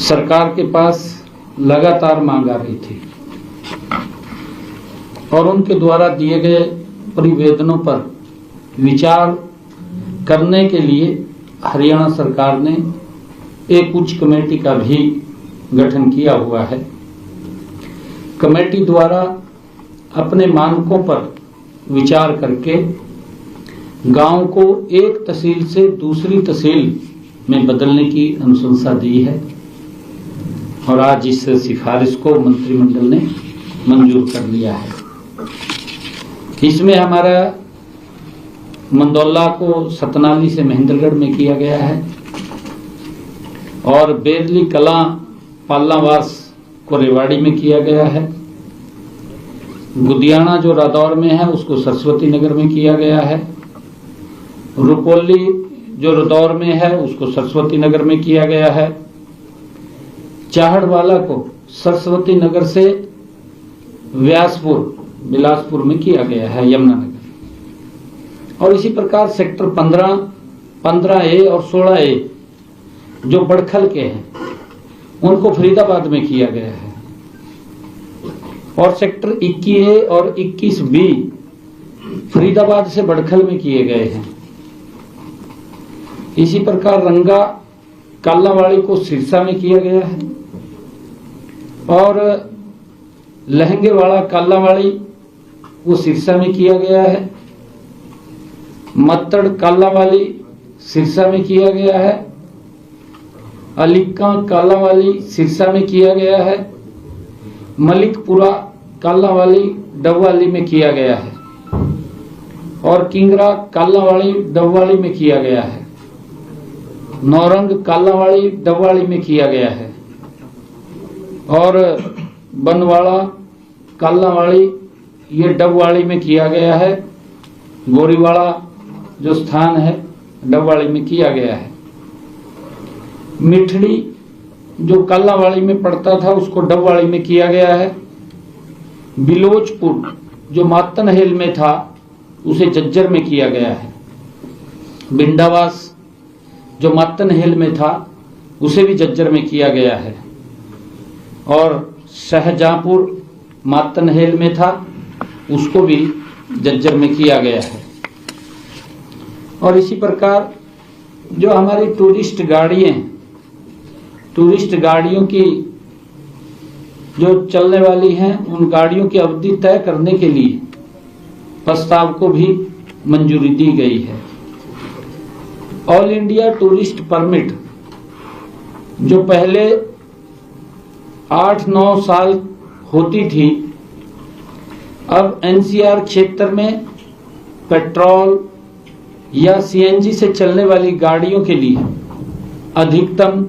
सरकार के पास लगातार मांग आ रही थी और उनके द्वारा दिए गए प्रतिवेदनों पर विचार करने के लिए हरियाणा सरकार ने एक उच्च कमेटी का भी गठन किया हुआ है। कमेटी द्वारा अपने मानकों पर विचार करके गांव को एक तहसील से दूसरी तहसील में बदलने की अनुशंसा दी है और आज इस सिफारिश को मंत्रिमंडल ने मंजूर कर लिया है। इसमें हमारा मंदौला को सतनाली से महेंद्रगढ़ में किया गया है और बेरली कलां पालनावास को रेवाड़ी में किया गया है। गुदियाना जो रादौर में है उसको सरस्वती नगर में किया गया है। रुपोली जो रादौर में है उसको सरस्वती नगर में किया गया है। चाहड़वाला को सरस्वती नगर से व्यासपुर बिलासपुर में किया गया है, यमुनानगर। और इसी प्रकार सेक्टर 15, 15A और 16A जो बड़खल के हैं उनको फरीदाबाद में किया गया है और सेक्टर 21A और 21B फरीदाबाद से बड़खल में किए गए हैं। इसी प्रकार रंगा कालावाड़ी को सिरसा में किया गया है और लहंगेवाड़ा कालावाड़ी वो सिरसा में किया गया है। मत्तड़ कालावाली सिरसा में किया गया है। अलीका कालावाली सिरसा में किया गया है। मलिकपुरा कालावाली डबवाली में किया गया है और किंगरा कालावाड़ी डबवाली में किया गया है। नौरंग कालावाड़ी डबवाली में किया गया है और बनवाड़ा कालावाड़ी ये डबवाली में किया गया है। गोरीवाड़ा जो स्थान है डबवाली में किया गया है। मिठड़ी जो कालावाड़ी में पड़ता था उसको डबवाली में किया गया है। बिलोचपुर जो मातनहेल में था उसे जज्जर में किया गया है। बिंडावास जो मातनहेल में था उसे भी जज्जर में किया गया है और शाहजहांपुर मातनहेल में था उसको भी जज्जर में किया गया है। और इसी प्रकार जो हमारी टूरिस्ट गाड़ियों की जो चलने वाली हैं उन गाड़ियों की अवधि तय करने के लिए प्रस्ताव को भी मंजूरी दी गई है। ऑल इंडिया टूरिस्ट परमिट जो पहले 8-9 साल होती थी, अब एनसीआर क्षेत्र में पेट्रोल या सीएनजी से चलने वाली गाड़ियों के लिए अधिकतम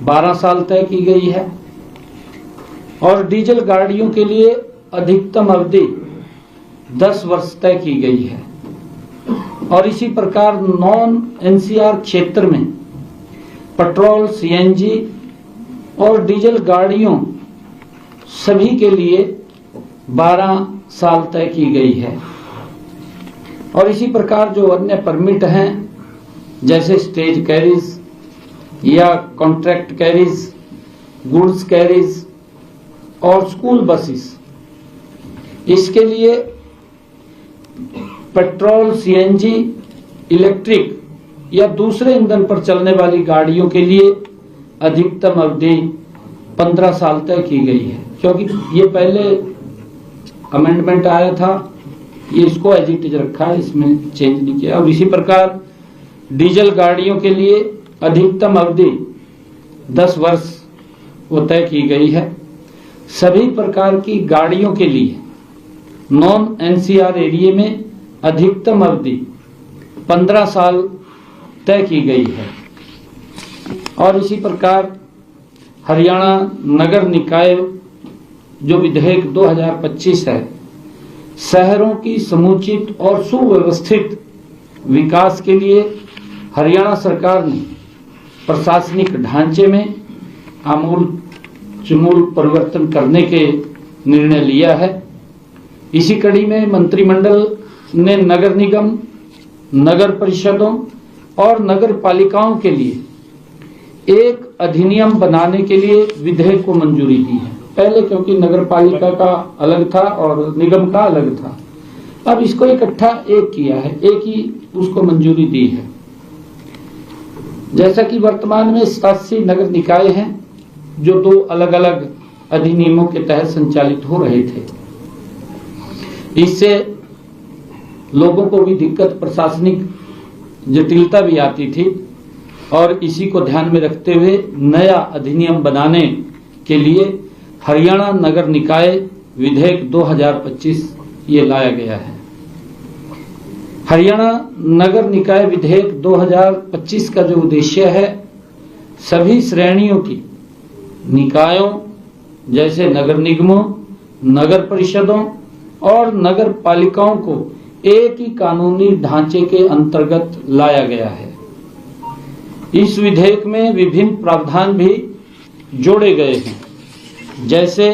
12 साल तय की गई है और डीजल गाड़ियों के लिए अधिकतम अवधि 10 वर्ष तय की गई है। और इसी प्रकार नॉन एनसीआर क्षेत्र में पेट्रोल, सीएनजी और डीजल गाड़ियों सभी के लिए 12 साल तय की गई है। और इसी प्रकार जो अन्य परमिट हैं जैसे स्टेज कैरीज या कॉन्ट्रैक्ट कैरीज, गुड्स कैरीज और स्कूल बसेस, इसके लिए पेट्रोल, सीएनजी, इलेक्ट्रिक या दूसरे ईंधन पर चलने वाली गाड़ियों के लिए अधिकतम अवधि 15 साल तय की गई है। क्योंकि ये पहले अमेंडमेंट आया था, ये इसको एज इट इज रखा है, इसमें चेंज नहीं किया। और इसी प्रकार डीजल गाड़ियों के लिए अधिकतम अवधि 10 वर्ष वो तय की गई है। सभी प्रकार की गाड़ियों के लिए नॉन एनसीआर एरिया में अधिकतम अवधि 15 साल तय की गई है। और इसी प्रकार हरियाणा नगर निकाय जो विधेयक 2025 है, शहरों की समुचित और सुव्यवस्थित विकास के लिए हरियाणा सरकार ने प्रशासनिक ढांचे में आमूल परिवर्तन करने के निर्णय लिया है। इसी कड़ी में मंत्रिमंडल ने नगर निगम, नगर परिषदों और नगर पालिकाओं के लिए एक अधिनियम बनाने के लिए विधेयक को मंजूरी दी है। पहले क्योंकि नगर पालिका का अलग था और निगम का अलग था, अब इसको इकट्ठा एक किया है, एक ही उसको मंजूरी दी है। जैसा कि वर्तमान में 87 नगर निकाय हैं जो 2 अलग अलग अधिनियमों के तहत संचालित हो रहे थे। इससे लोगों को भी दिक्कत, प्रशासनिक जटिलता भी आती थी और इसी को ध्यान में रखते हुए नया अधिनियम बनाने के लिए हरियाणा नगर निकाय विधेयक 2025 ये लाया गया है। हरियाणा नगर निकाय विधेयक 2025 का जो उद्देश्य है, सभी श्रेणियों की निकायों जैसे नगर निगमों, नगर परिषदों और नगर पालिकाओं को एक ही कानूनी ढांचे के अंतर्गत लाया गया है। इस विधेयक में विभिन्न प्रावधान भी जोड़े गए हैं, जैसे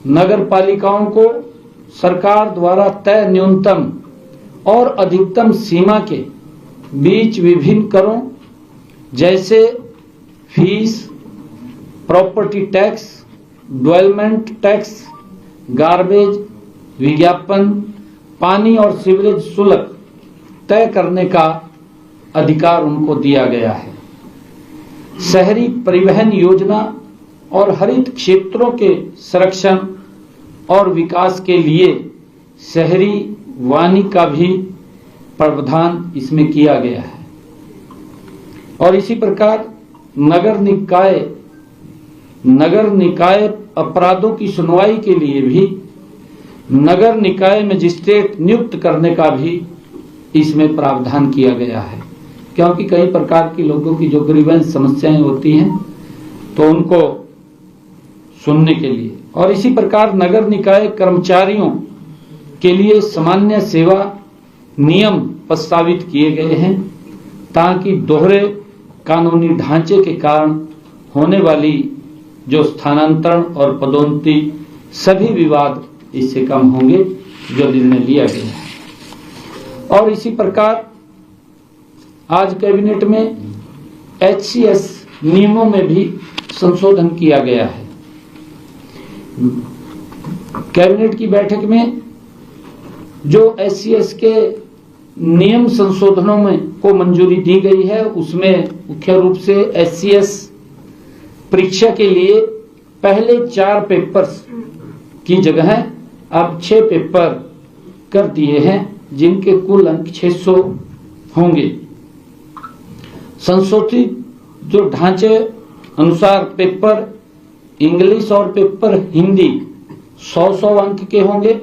नगर पालिकाओं को सरकार द्वारा तय न्यूनतम और अधिकतम सीमा के बीच विभिन्न करों जैसे fees, property tax, development tax, garbage, विज्ञापन, पानी और सीवरेज शुल्क तय करने का अधिकार उनको दिया गया है। शहरी परिवहन योजना और हरित क्षेत्रों के संरक्षण और विकास के लिए शहरी वानी का भी प्रावधान इसमें किया गया है। और इसी प्रकार नगर निकाय अपराधों की सुनवाई के लिए भी नगर निकाय मजिस्ट्रेट नियुक्त करने का भी इसमें प्रावधान किया गया है, क्योंकि कई प्रकार की लोगों की जो ग्रीवेंस समस्याएं होती हैं तो उनको सुनने के लिए। और इसी प्रकार नगर निकाय कर्मचारियों के लिए सामान्य सेवा नियम प्रस्तावित किए गए हैं, ताकि दोहरे कानूनी ढांचे के कारण होने वाली जो स्थानांतरण और पदोन्नति सभी विवाद इससे कम होंगे, जो निर्णय लिया गया है। और इसी प्रकार आज कैबिनेट में HCS नियमों में भी संशोधन किया गया है। कैबिनेट की बैठक में जो HCS के नियम संशोधनों में को मंजूरी दी गई है, उसमें मुख्य रूप से HCS परीक्षा के लिए पहले 4 पेपर्स की जगह अब 6 पेपर कर दिए हैं, जिनके कुल अंक 600 होंगे। संशोधित जो ढांचे अनुसार पेपर इंग्लिश और पेपर हिंदी 100-100 अंक के होंगे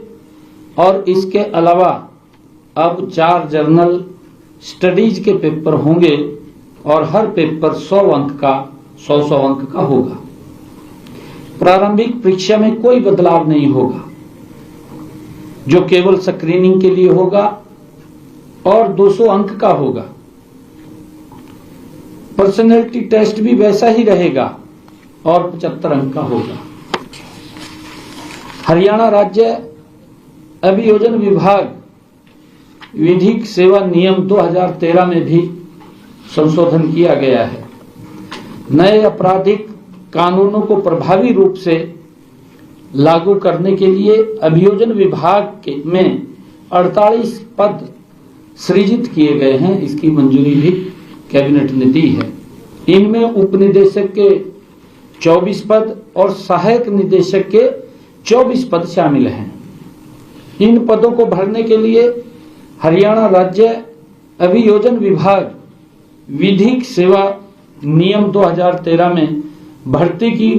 और इसके अलावा अब 4 जर्नल स्टडीज के पेपर होंगे और हर पेपर 100 अंक का होगा। प्रारंभिक परीक्षा में कोई बदलाव नहीं होगा, जो केवल स्क्रीनिंग के लिए होगा और 200 अंक का होगा। पर्सनैलिटी टेस्ट भी वैसा ही रहेगा और 75 अंक का होगा। हरियाणा राज्य अभियोजन विभाग विधिक सेवा नियम 2013 में भी संशोधन किया गया है। नए आपराधिक कानूनों को प्रभावी रूप से लागू करने के लिए अभियोजन विभाग में 48 पद सृजित किए गए हैं। इसकी मंजूरी भी कैबिनेट ने दी है। इनमें उपनिदेशक के 24 पद और सहायक निदेशक के 24 पद शामिल हैं। इन पदों को भरने के लिए हरियाणा राज्य अभियोजन विभाग विधिक सेवा नियम 2013 में भर्ती की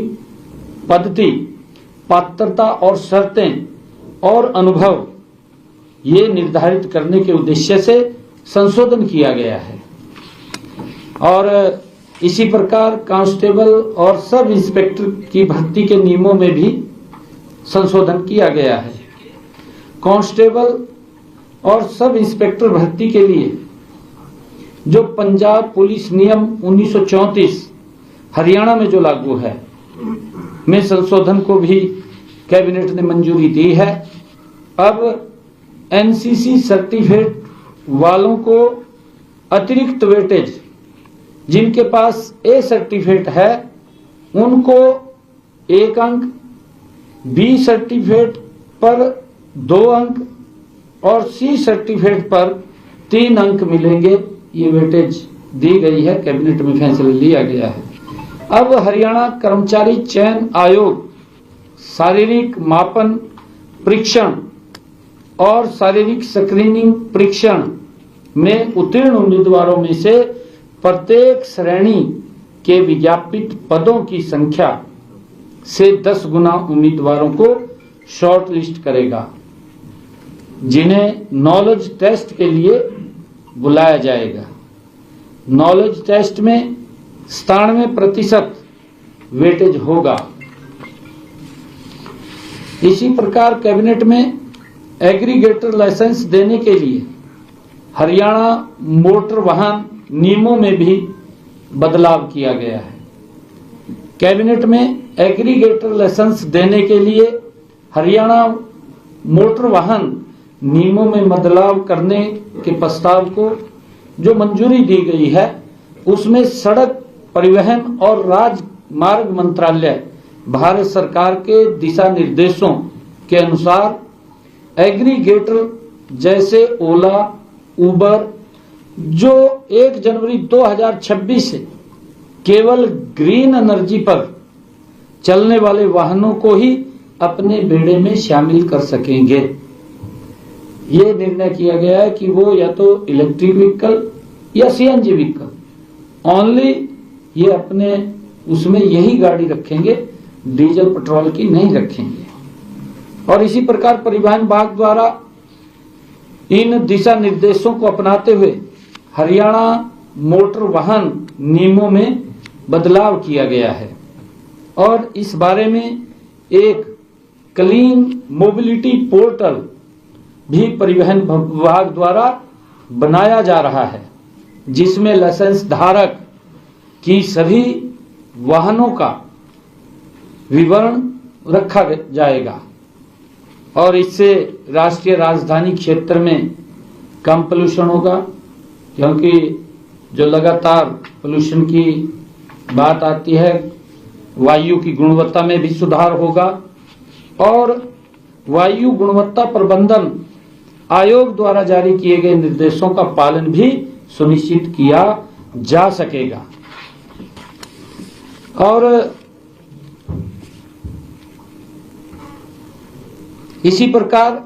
पद्धति, पात्रता और शर्तें और अनुभव ये निर्धारित करने के उद्देश्य से संशोधन किया गया है। और इसी प्रकार कांस्टेबल और सब इंस्पेक्टर की भर्ती के नियमों में भी संशोधन किया गया है। कांस्टेबल और सब इंस्पेक्टर भर्ती के लिए जो पंजाब पुलिस नियम 1934 हरियाणा में जो लागू है, में संशोधन को भी कैबिनेट ने मंजूरी दी है। अब NCC सर्टिफिकेट वालों को अतिरिक्त वेटेज जिनके पास ए सर्टिफिकेट है उनको 1 अंक, बी सर्टिफिकेट पर 2 अंक और सी सर्टिफिकेट पर 3 अंक मिलेंगे। ये वेटेज दी गई है, कैबिनेट में फैसला लिया गया है। अब हरियाणा कर्मचारी चयन आयोग शारीरिक मापन परीक्षण और शारीरिक स्क्रीनिंग परीक्षण में उत्तीर्ण उम्मीदवारों में से प्रत्येक श्रेणी के विज्ञापित पदों की संख्या से 10 गुना उम्मीदवारों को शॉर्ट लिस्ट करेगा, जिन्हें नॉलेज टेस्ट के लिए बुलाया जाएगा। नॉलेज टेस्ट में 97% वेटेज होगा। इसी प्रकार कैबिनेट में एग्रीगेटर लाइसेंस देने के लिए हरियाणा मोटर वाहन नियमों में भी बदलाव किया गया है। कैबिनेट में एग्रीगेटर लाइसेंस देने के लिए हरियाणा मोटर वाहन नियमों में बदलाव करने के प्रस्ताव को जो मंजूरी दी गई है, उसमें सड़क परिवहन और राजमार्ग मंत्रालय भारत सरकार के दिशा निर्देशों के अनुसार एग्रीगेटर जैसे ओला, उबर जो 1 जनवरी 2026 से केवल ग्रीन एनर्जी पर चलने वाले वाहनों को ही अपने बेड़े में शामिल कर सकेंगे। ये निर्णय किया गया है कि वो या तो इलेक्ट्रिक व्हीकल या सीएनजी व्हीकल ओनली ये अपने उसमें यही गाड़ी रखेंगे, डीजल पेट्रोल की नहीं रखेंगे। और इसी प्रकार परिवहन विभाग द्वारा इन दिशा निर्देशों को अपनाते हुए हरियाणा मोटर वाहन नियमों में बदलाव किया गया है और इस बारे में एक क्लीन मोबिलिटी पोर्टल भी परिवहन विभाग द्वारा बनाया जा रहा है, जिसमें लाइसेंस धारक की सभी वाहनों का विवरण रखा जाएगा और इससे राष्ट्रीय राजधानी क्षेत्र में कम पोल्यूशन होगा, क्योंकि जो लगातार पोल्यूशन की बात आती है, वायु की गुणवत्ता में भी सुधार होगा और वायु गुणवत्ता प्रबंधन आयोग द्वारा जारी किए गए निर्देशों का पालन भी सुनिश्चित किया जा सकेगा। और इसी प्रकार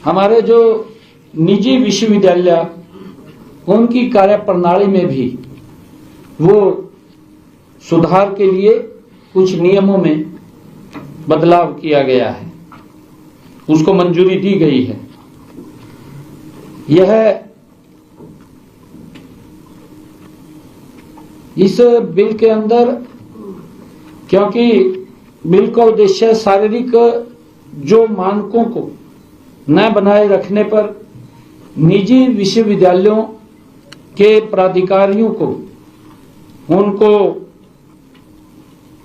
हमारे जो निजी विश्वविद्यालय उनकी कार्यप्रणाली में भी वो सुधार के लिए कुछ नियमों में बदलाव किया गया है, उसको मंजूरी दी गई है। यह इस बिल के अंदर, क्योंकि बिल का उद्देश्य शारीरिक जो मानकों को न बनाए रखने पर निजी विश्वविद्यालयों के प्राधिकारियों को उनको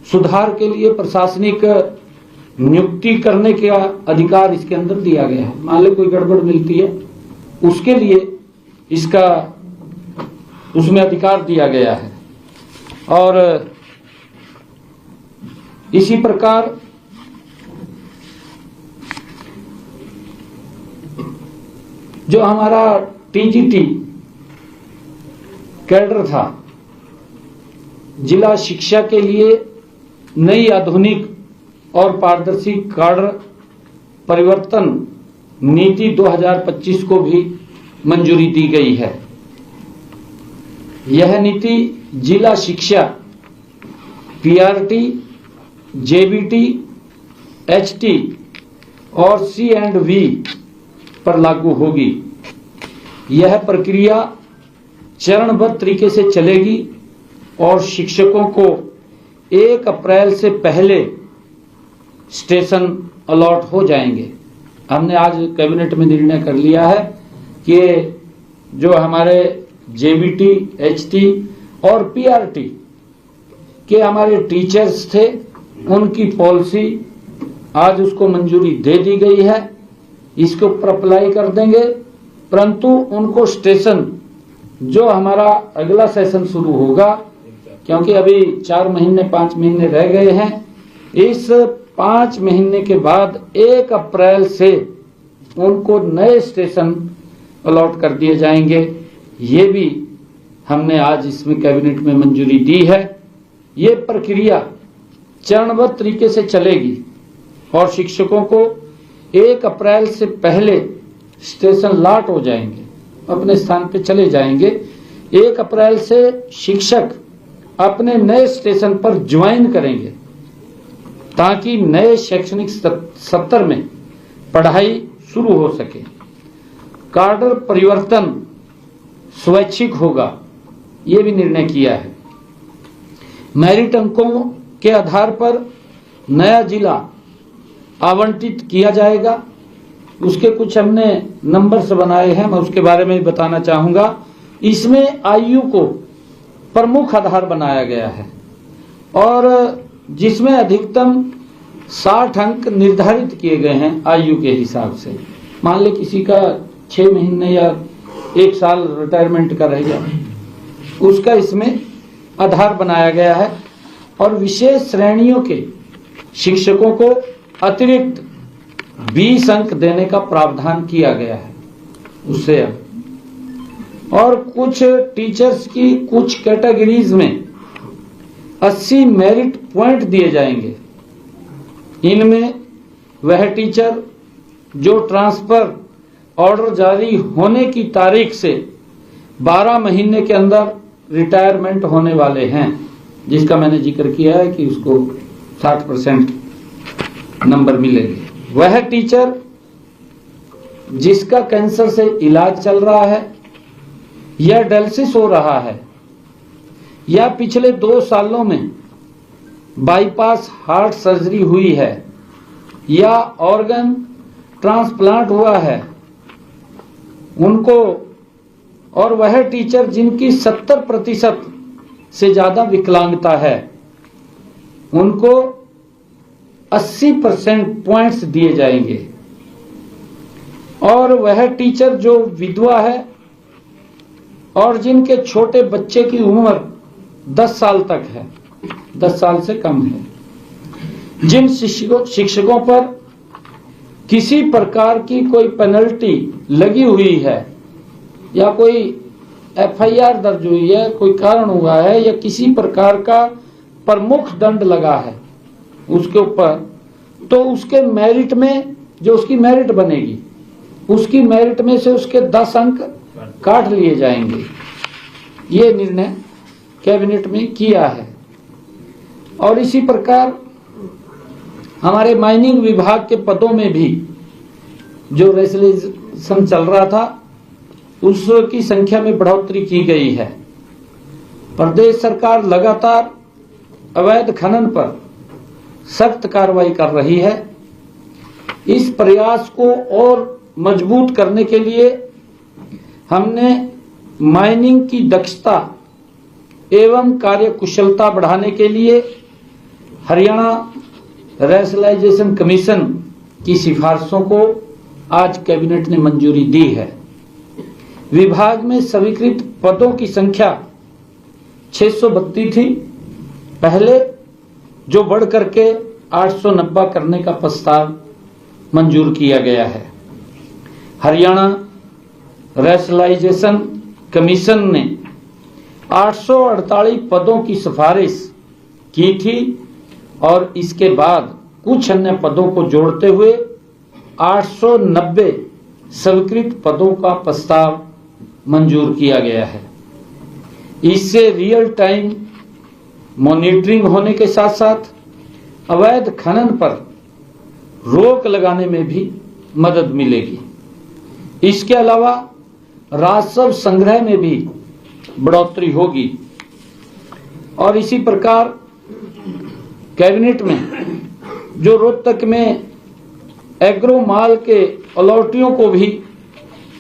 सुधार के लिए प्रशासनिक नियुक्ति करने का अधिकार इसके अंदर दिया गया है। मान लो कोई गड़बड़ मिलती है, उसके लिए इसका उसमें अधिकार दिया गया है। और इसी प्रकार जो हमारा टीजीटी कैडर था, जिला शिक्षा के लिए नई आधुनिक और पारदर्शी कैडर परिवर्तन नीति 2025 को भी मंजूरी दी गई है। यह नीति जिला शिक्षा पीआरटी, जेबीटी, एचटी और सी&वी पर लागू होगी। यह प्रक्रिया चरणबद्ध तरीके से चलेगी और शिक्षकों को 1 अप्रैल से पहले स्टेशन अलॉट हो जाएंगे। हमने आज कैबिनेट में निर्णय कर लिया है कि जो हमारे जेबीटी, एचटी और पीआरटी के हमारे टीचर्स थे, उनकी पॉलिसी आज उसको मंजूरी दे दी गई है। इसके ऊपर अप्लाई कर देंगे, परंतु उनको स्टेशन जो हमारा अगला सेशन शुरू होगा, क्योंकि अभी 4 महीने 5 महीने रह गए हैं, इस 5 महीने के बाद 1 अप्रैल से उनको नए स्टेशन अलॉट कर दिए जाएंगे। ये भी हमने आज इसमें कैबिनेट में मंजूरी दी है। ये प्रक्रिया चरणबद्ध तरीके से चलेगी और शिक्षकों को 1 अप्रैल से पहले स्टेशन लॉट हो जाएंगे, अपने स्थान पे चले जाएंगे। 1 अप्रैल से शिक्षक अपने नए स्टेशन पर ज्वाइन करेंगे ताकि नए शैक्षणिक सत्र में पढ़ाई शुरू हो सके। कार्डर परिवर्तन स्वैच्छिक होगा, ये भी निर्णय किया है। मेरिट अंकों के आधार पर नया जिला आवंटित किया जाएगा। उसके कुछ हमने नंबर्स बनाए हैं, मैं उसके बारे में बताना चाहूंगा। इसमें आयु को प्रमुख आधार बनाया गया है और जिसमें अधिकतम 60 अंक निर्धारित किए गए हैं आयु के हिसाब से। मान ले किसी का 6 महीने या 1 साल रिटायरमेंट का रह गया, उसका इसमें आधार बनाया गया है। और विशेष श्रेणियों के शिक्षकों को अतिरिक्त 20 अंक देने का प्रावधान किया गया है उससे। और कुछ टीचर्स की कुछ कैटेगरीज में 80 मेरिट पॉइंट दिए जाएंगे। इनमें वह टीचर जो ट्रांसफर ऑर्डर जारी होने की तारीख से 12 महीने के अंदर रिटायरमेंट होने वाले हैं, जिसका मैंने जिक्र किया है कि उसको 60% नंबर मिलेंगे। वह टीचर जिसका कैंसर से इलाज चल रहा है या डायलिसिस हो रहा है या पिछले 2 सालों में बाईपास हार्ट सर्जरी हुई है या ऑर्गन ट्रांसप्लांट हुआ है उनको, और वह टीचर जिनकी 70% से ज्यादा विकलांगता है उनको 80% पॉइंट्स दिए जाएंगे। और वह टीचर जो विधवा है और जिनके छोटे बच्चे की उम्र 10 साल तक है, 10 साल से कम है, जिन शिक्षकों पर किसी प्रकार की कोई पेनल्टी लगी हुई है या कोई FIR दर्ज हुई है, कोई कारण हुआ है या किसी प्रकार का प्रमुख दंड लगा है उसके ऊपर, तो उसके मेरिट में जो उसकी मेरिट बनेगी उसकी मेरिट में से उसके 10 अंक काट लिए जाएंगे। ये निर्णय कैबिनेट में किया है। और इसी प्रकार हमारे माइनिंग विभाग के पदों में भी जो रेसलेशन चल रहा था उसकी संख्या में बढ़ोतरी की गई है। प्रदेश सरकार लगातार अवैध खनन पर सख्त कार्रवाई कर रही है। इस प्रयास को और मजबूत करने के लिए हमने माइनिंग की दक्षता एवं कार्यकुशलता बढ़ाने के लिए हरियाणा रेसलाइजेशन कमीशन की सिफारिशों को आज कैबिनेट ने मंजूरी दी है। विभाग में स्वीकृत पदों की संख्या 632 थी पहले, जो बढ़ करके 890 करने का प्रस्ताव मंजूर किया गया है। हरियाणा रेसलाइजेशन कमीशन ने 848 पदों की सिफारिश की थी और इसके बाद कुछ अन्य पदों को जोड़ते हुए 890 स्वीकृत पदों का प्रस्ताव मंजूर किया गया है। इससे रियल टाइम मॉनिटरिंग होने के साथ साथ अवैध खनन पर रोक लगाने में भी मदद मिलेगी। इसके अलावा राजस्व संग्रह में भी बढ़ोतरी होगी। और इसी प्रकार कैबिनेट में जो रोहतक में एग्रो माल के अलॉटियों को भी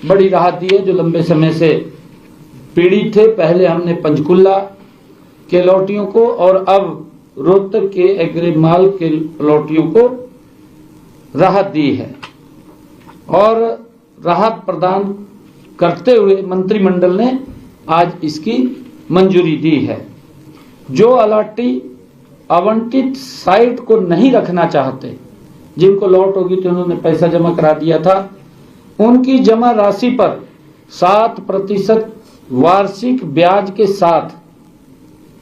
बड़ी राहत दी है, जो लंबे समय से पीड़ित थे। पहले हमने पंचकुला के अलॉटियों को और अब रोहतक के एग्रो माल के अलॉटियों को राहत दी है। और राहत प्रदान करते हुए मंत्रिमंडल ने आज इसकी मंजूरी दी है। जो अलाटी आवंटित साइट को नहीं रखना चाहते, जिनको लॉट होगी तो उन्होंने पैसा जमा करा दिया था, उनकी जमा राशि पर 7% वार्षिक ब्याज के साथ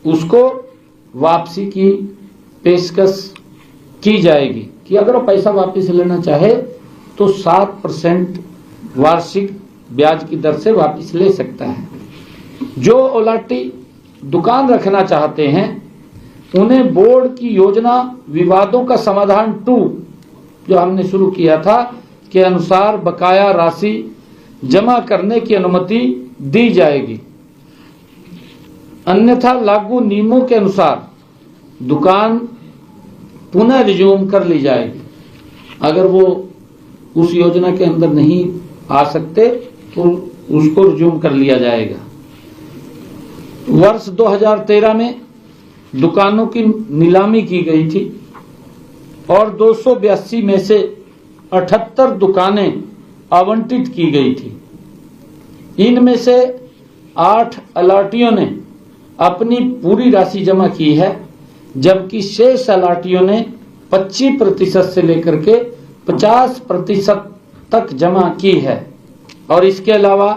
उसको वापसी की पेशकश की जाएगी कि अगर वो पैसा वापस लेना चाहे तो 7% वार्षिक ब्याज की दर से वापस ले सकता है। जो अलाटी दुकान रखना चाहते हैं उन्हें बोर्ड की योजना विवादों का समाधान 2 जो हमने शुरू किया था के अनुसार बकाया राशि जमा करने की अनुमति दी जाएगी। अन्यथा लागू नियमों के अनुसार दुकान पुनः रिज्यूम कर ली जाएगी। अगर वो उस योजना के अंदर नहीं आ सकते तो उसको रिज्यूम कर लिया जाएगा। वर्ष 2013 में दुकानों की नीलामी की गई थी और 282 में से 78 दुकानें आवंटित की गई थी। इनमें से 8 अलाटियों ने अपनी पूरी राशि जमा की है, जबकि शेष अलाटियों ने 25% से लेकर के 50% तक जमा की है। और इसके अलावा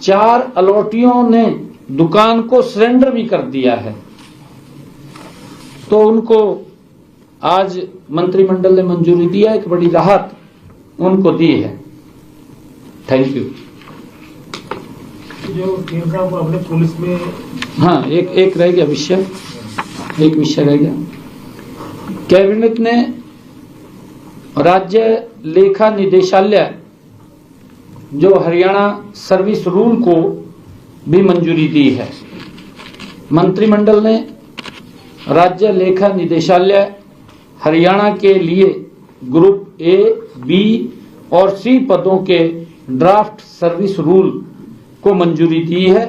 4 अलाटियों ने दुकान को सरेंडर भी कर दिया है। तो उनको आज मंत्रिमंडल ने मंजूरी दिया, एक बड़ी राहत उनको दी है। Thank you. जो अपने पुलिस में हाँ, एक रह गया विषय, एक विषय रह गया। कैबिनेट ने राज्य लेखा निदेशालय जो हरियाणा सर्विस रूल को भी मंजूरी दी है। मंत्रिमंडल ने राज्य लेखा निदेशालय हरियाणा के लिए ग्रुप ए, बी और सी पदों के ड्राफ्ट सर्विस रूल को मंजूरी दी है।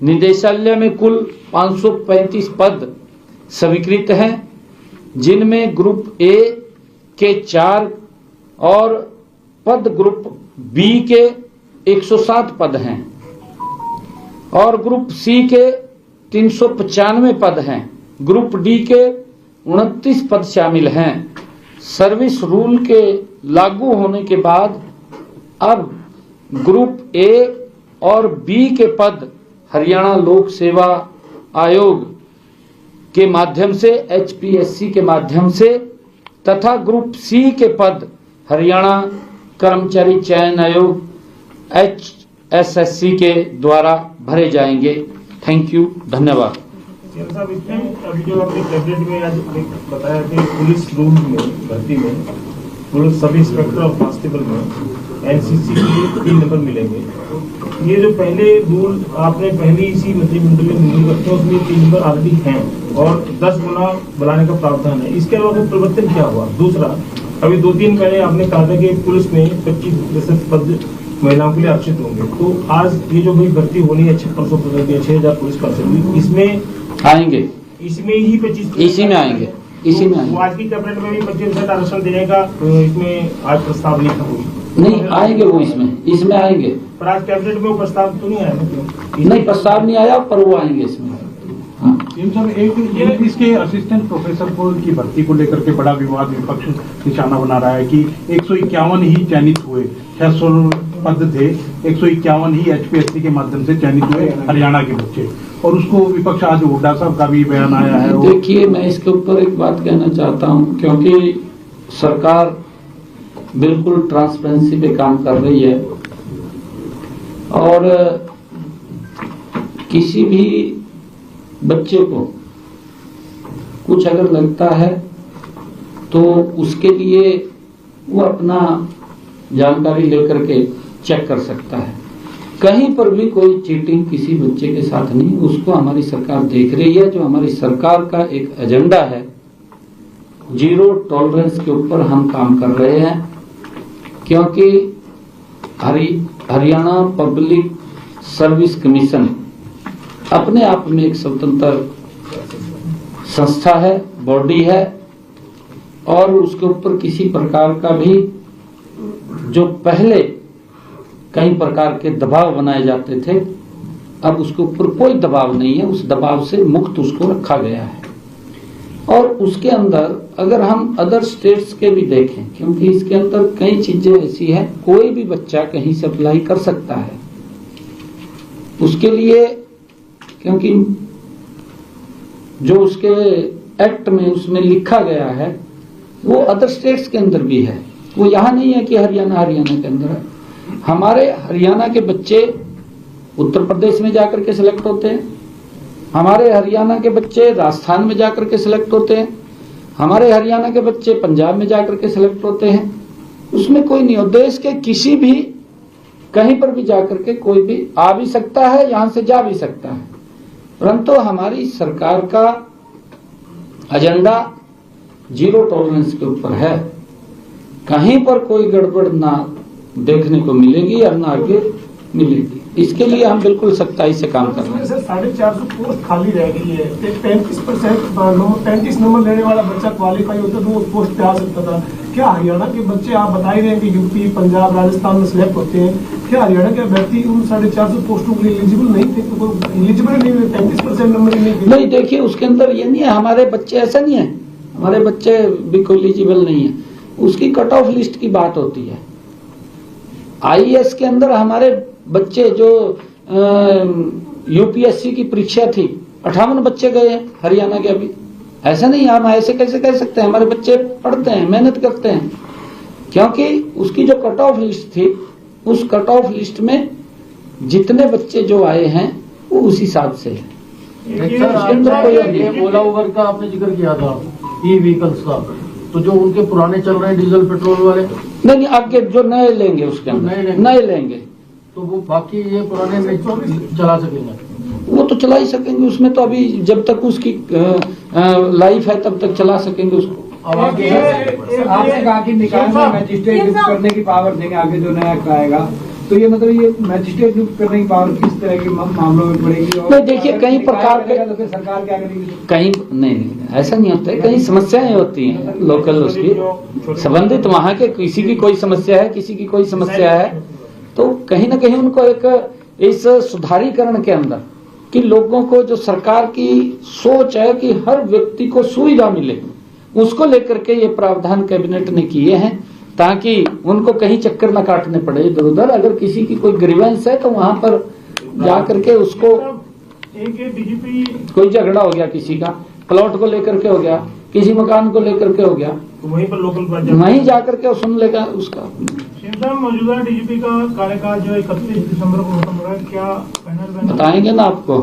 निदेशालय में कुल 535 पद स्वीकृत हैं, जिनमें ग्रुप ए के 4 और पद ग्रुप बी के 107 पद हैं और ग्रुप सी के 395 पद हैं। ग्रुप डी के 29 पद शामिल हैं। सर्विस रूल के लागू होने के बाद अब ग्रुप ए और बी के पद हरियाणा लोक सेवा आयोग के माध्यम से HPSC के माध्यम से तथा ग्रुप सी के पद हरियाणा कर्मचारी चयन आयोग HSSC के द्वारा भरे जाएंगे। थैंक यू, धन्यवाद। साहब, इसमें अभी जो आपने कैबिनेट में आज बताया कि पुलिस रूल में भर्ती में पुलिस सब इंस्पेक्टर और कांस्टेबल में NCC के लिए 3 नंबर मिलेंगे। ये जो पहले रूल आपने पहले इसी मंत्रिमंडल में मंजूर रखे उसमें 3 नंबर ऑलरेडी हैं और 10 गुना बढ़ाने का प्रावधान है। इसके अलावा परिवर्तन क्या हुआ? दूसरा, अभी 2 दिन पहले आपने कहा था कि पुलिस में 25% पद महिलाओं के लिए आरक्षित होंगे। तो आज ये जो भी भर्ती होनी है 5600 पदों की 6000 पुलिस कांस्टेबल, इसमें आएंगे, इसमें ही 25 इसी में आएंगे, इसी में आएंगे। आज की कैबिनेट में भी 25% आरक्षण देने का इसमें आज प्रस्ताव नहीं था। नहीं आएंगे, वो इसमें आएंगे। पर आज कैबिनेट में वो प्रस्ताव तो नहीं आया ना? नहीं, प्रस्ताव नहीं आया, पर वो आएंगे इसमें। हाँ। एक इसके असिस्टेंट प्रोफेसर को की भर्ती को लेकर के बड़ा विवाद विपक्ष निशाना बना रहा है कि 151 ही चयनित हुए, 600 पद थे, 151 ही HPSC के माध्यम से चयनित हुए हरियाणा के बच्चे, और उसको विपक्ष आज हुड्डा साहब का भी बयान आया है। देखिए, मैं इसके ऊपर एक बात कहना चाहता हूँ, क्योंकि सरकार बिल्कुल ट्रांसपेरेंसी पे काम कर रही है और किसी भी बच्चे को कुछ अगर लगता है तो उसके लिए वो अपना जानकारी लेकर के चेक कर सकता है। कहीं पर भी कोई चीटिंग किसी बच्चे के साथ नहीं, उसको हमारी सरकार देख रही है। जो हमारी सरकार का एक एजेंडा है, 0 टॉलरेंस के ऊपर हम काम कर रहे हैं, क्योंकि हरियाणा पब्लिक सर्विस कमीशन अपने आप में एक स्वतंत्र संस्था है, बॉडी है, और उसके ऊपर किसी प्रकार का भी जो पहले कई प्रकार के दबाव बनाए जाते थे अब उसके ऊपर कोई दबाव नहीं है, उस दबाव से मुक्त उसको रखा गया है। और उसके अंदर अगर हम अदर स्टेट्स के भी देखें, क्योंकि इसके अंदर कई चीजें ऐसी हैं, कोई भी बच्चा कहीं से अप्लाई कर सकता है उसके लिए, क्योंकि जो उसके एक्ट में उसमें लिखा गया है वो अदर स्टेट्स के अंदर भी है, वो यहाँ नहीं है कि हरियाणा के अंदर है। हमारे हरियाणा के बच्चे उत्तर प्रदेश में जाकर के सिलेक्ट होते हैं, हमारे हरियाणा के बच्चे राजस्थान में जाकर के सिलेक्ट होते हैं, हमारे हरियाणा के बच्चे पंजाब में जाकर के सिलेक्ट होते हैं। उसमें कोई नहीं हो, देश के किसी भी कहीं पर भी जाकर के कोई भी आ भी सकता है, यहां से जा भी सकता है। परंतु हमारी सरकार का एजेंडा जीरो टॉलरेंस के ऊपर है, कहीं पर कोई गड़बड़ ना देखने को मिलेगी और ना आगे मिलेगी। इसके लिए हम बिल्कुल सख्ताई से काम कर रहे हैं। सर 450 पोस्ट खाली रह गई है, 35 नंबर लेने वाला बच्चा क्वालिफाई होता तो वो पोस्ट पे आ सकता था। क्या हरियाणा के बच्चे, आप बता ही रहे हैं कि यूपी, पंजाब, राजस्थान में सिलेक्ट होते हैं, क्या हरियाणा के अभ्यर्थी उन 450 पोस्टों के लिए एलिजिबल नहीं थे? तो एलिजिबल नहीं हुए, 35% नंबर ही नहीं। नहीं, देखिए उसके अंदर ये नहीं है, हमारे बच्चे ऐसा नहीं है, हमारे बच्चे भी कोई एलिजिबल नहीं है, उसकी कट ऑफ लिस्ट की बात होती है। आईएएस के अंदर हमारे बच्चे जो यूपीएससी की परीक्षा थी 58 बच्चे गए हैं हरियाणा के। अभी ऐसा नहीं, हम ऐसे कैसे कह सकते हैं? हमारे बच्चे पढ़ते हैं, मेहनत करते हैं, क्योंकि उसकी जो कट ऑफ लिस्ट थी, उस कट ऑफ लिस्ट में जितने बच्चे जो आए हैं वो उस हिसाब से है। ये ओला उबर का आपने जिक्र किया था, ई व्हीकल्स का, तो जो उनके पुराने चल रहे हैं डीजल पेट्रोल वाले, नहीं आगे जो नए लेंगे उसके अंदर नए लेंगे तो वो बाकी ये पुराने में चला सकेंगे, वो तो चला ही सकेंगे। उसमें तो अभी जब तक उसकी लाइफ है तब तक चला सकेंगे उसको। आपने कहा कि निकाय में मैजिस्ट्रेट नियुक्त करने की पावर देंगे आगे जो नया एक्ट आएगा, तो ये मतलब ये मैजिस्ट्रेट नियुक्त करने की पावर किस तरह के मामलों में पड़ेगी? नहीं, देखिए कई प्रकार के, तो फिर सरकार क्या करेगी? कहीं नहीं ऐसा नहीं होता है, कई समस्याएं होती हैं लोकल, उसकी संबंधित वहाँ के किसी की कोई समस्या है, किसी की कोई समस्या है, तो कहीं ना कहीं उनको एक इस सुधारीकरण के अंदर कि लोगों को जो सरकार की सोच है कि हर व्यक्ति को सुविधा मिले, उसको लेकर के ये प्रावधान कैबिनेट ने किए हैं, ताकि उनको कहीं चक्कर न काटने पड़े इधर उधर। अगर किसी की कोई ग्रीवेंस है तो वहां पर जा करके उसको, एक डीजीपी कोई झगड़ा हो गया किसी का, प्लॉट को लेकर के हो गया, किसी मकान को लेकर के हो गया, तो वहीं पर लोकल वहीं जाकर के सुन लेगा उसका। मौजूदा डीजीपी का कार्यकाल जो 31 दिसंबर को खत्म हो रहा है, क्या पैनल बताएंगे ना आपको।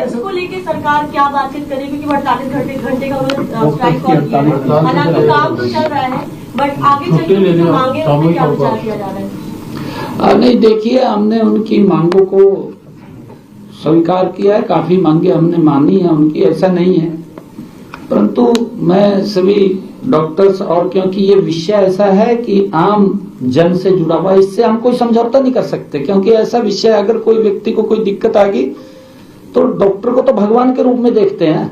इसको लेके सरकार क्या बातचीत करेगी कि 48 घंटे का स्ट्राइक कॉल किया है, हालांकि काम तो चल रहा है, बट आगे चलकर जो मांगे उन पे क्या विचार किया जा रहा है? नहीं, देखिए हमने उनकी मांगों को स्वीकार किया है, काफी मांगे हमने मानी है उनकी, ऐसा नहीं है। परंतु मैं सभी डॉक्टर्स, और क्योंकि ये विषय ऐसा है कि आम जन से जुड़ा हुआ, इससे हम कोई समझौता नहीं कर सकते, क्योंकि ऐसा विषय अगर कोई व्यक्ति को कोई दिक्कत आ गई तो डॉक्टर को तो भगवान के रूप में देखते हैं।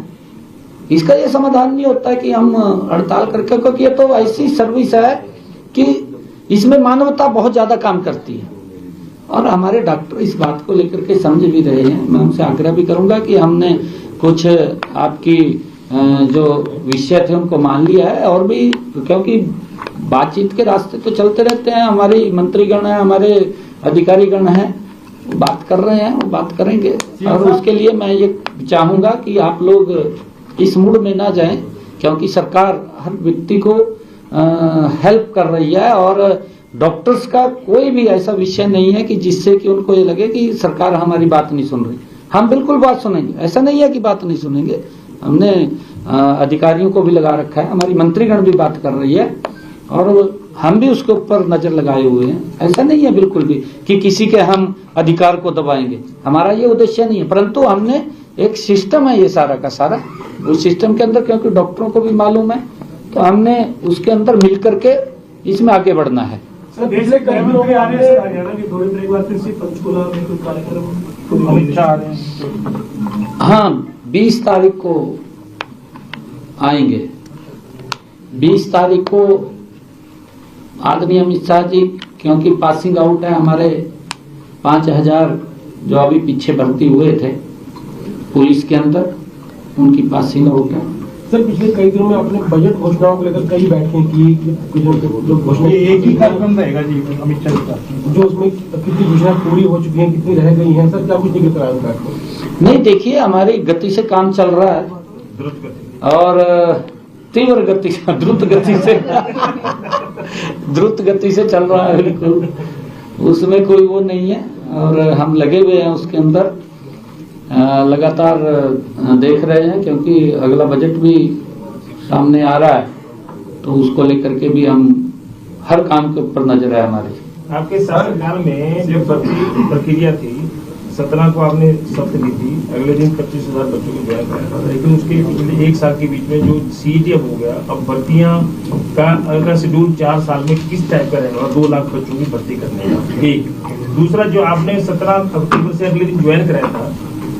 इसका ये समाधान नहीं होता है कि हम हड़ताल करके, क्योंकि ये तो ऐसी सर्विस है कि इसमें मानवता बहुत ज्यादा काम करती है, और हमारे डॉक्टर इस बात को लेकर के समझ भी रहे हैं। मैं उनसे आग्रह भी करूंगा कि हमने कुछ आपकी जो विषय थे उनको मान लिया है, और भी क्योंकि बातचीत के रास्ते तो चलते रहते हैं, हमारी मंत्रीगण है, हमारे अधिकारीगण हैं, बात कर रहे हैं, वो बात करेंगे। और उसके लिए मैं ये चाहूंगा कि आप लोग इस मूड में ना जाएं, क्योंकि सरकार हर व्यक्ति को हेल्प कर रही है, और डॉक्टर्स का कोई भी ऐसा विषय नहीं है कि जिससे कि उनको ये लगे कि सरकार हमारी बात नहीं सुन रही। हम बिल्कुल बात सुनेंगे, ऐसा नहीं है कि बात नहीं सुनेंगे। हमने अधिकारियों को भी लगा रखा है, हमारी मंत्रीगण भी बात कर रही है, और हम भी उसके ऊपर नजर लगाए हुए हैं। ऐसा नहीं है बिल्कुल भी कि किसी के हम अधिकार को दबाएंगे, हमारा ये उद्देश्य नहीं है। परंतु हमने एक सिस्टम है ये सारा का सारा, उस सिस्टम के अंदर, क्योंकि डॉक्टरों को भी मालूम है, तो हमने उसके अंदर मिल करके इसमें आगे बढ़ना है। पिछले कई लोग आ रहे हैं हरियाणा के दौरे पर, एक बार फिर से पंचकुला में कोई कार्यक्रम अमित शाह आ रहे हैं। हाँ, 20 तारीख को आएंगे। 20 तारीख को आदरणीय अमित शाह जी क्योंकि पासिंग आउट है हमारे 5000 जो अभी पीछे भर्ती हुए थे पुलिस के अंदर, उनकी पासिंग आउट है। सर पिछले कई दिनों में अपने बजट घोषणाओं को लेकर कई बैठकें की, जो घोषणा ये एक ही कार्यक्रम रहेगा जी अमित शाह का, जो उसमें कितनी योजना पूरी हो चुकी हैं, कितनी रह गई हैं, सर क्या कुछ निकल कर आया बैठक में? नहीं, देखिए हमारी गति से काम चल रहा है और तीव्र गति से, द्रुत गति से चल रहा है, बिल्कुल उसमें कोई वो नहीं है। और हम लगे हुए हैं उसके अंदर, लगातार देख रहे हैं, क्योंकि अगला बजट भी सामने आ रहा है, तो उसको लेकर के भी हम हर काम के ऊपर नजर है हमारी। आपके शासनकाल में जो भर्ती प्रक्रिया थी, 17 को आपने शपथ ली थी, अगले दिन 25,000 बच्चों को ज्वाइन कराया था, लेकिन उसके पिछले 1 साल के बीच में जो सीईटी अब हो गया, अब भर्तियां का अगर शेड्यूल 4 साल में किस टाइप का रहेगा, 2 लाख बच्चों की भर्ती करने का। एक दूसरा, जो आपने 17 अक्टूबर से अगले दिन ज्वाइन कराया था,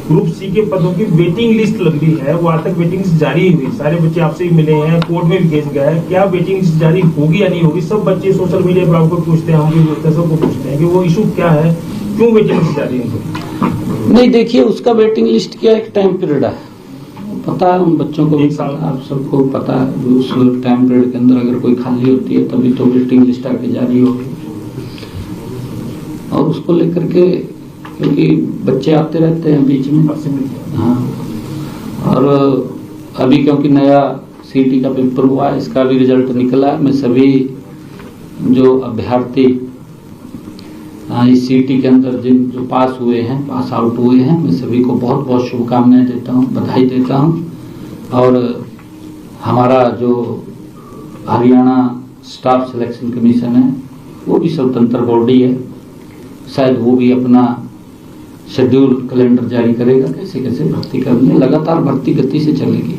ग्रुप सी के पदों की वेटिंग लिस्ट लग रही है, वो आज तक वेटिंग लिस्ट जारी नहीं हुई। सारे बच्चे आपसे भी मिले हैं, कोर्ट में भी केस गया है, क्या वेटिंग लिस्ट जारी होगी या नहीं होगी? सब बच्चे सोशल मीडिया पर आपको पूछते हैं, हम भी पूछते हैं, सबको पूछते हैं कि वो इशू क्या है, क्यों वेटिंग लिस्ट जारी नहीं? नहीं, देखिए उसका वेटिंग लिस्ट क्या एक टाइम पीरियड है, पता है उन बच्चों को भी, आप सबको पता है। उस टाइम पीरियड के अंदर अगर कोई खाली होती है तभी तो वेटिंग लिस्ट आके जारी होगी, और उसको लेकर के क्योंकि बच्चे आते रहते हैं बीच में। हाँ, और अभी क्योंकि नया सीटी का पेपर हुआ है, इसका भी रिजल्ट निकला है। मैं सभी जो अभ्यर्थी इस सीटी के अंदर जो पास हुए हैं, पास आउट हुए हैं, मैं सभी को बहुत बहुत शुभकामनाएं देता हूं, बधाई देता हूं। और हमारा जो हरियाणा स्टाफ सिलेक्शन कमीशन है वो भी स्वतंत्र बॉडी है, शायद वो भी अपना शेड्यूल कैलेंडर जारी करेगा, कैसे कैसे भर्ती करनी है। लगातार भर्ती गति से चलेगी।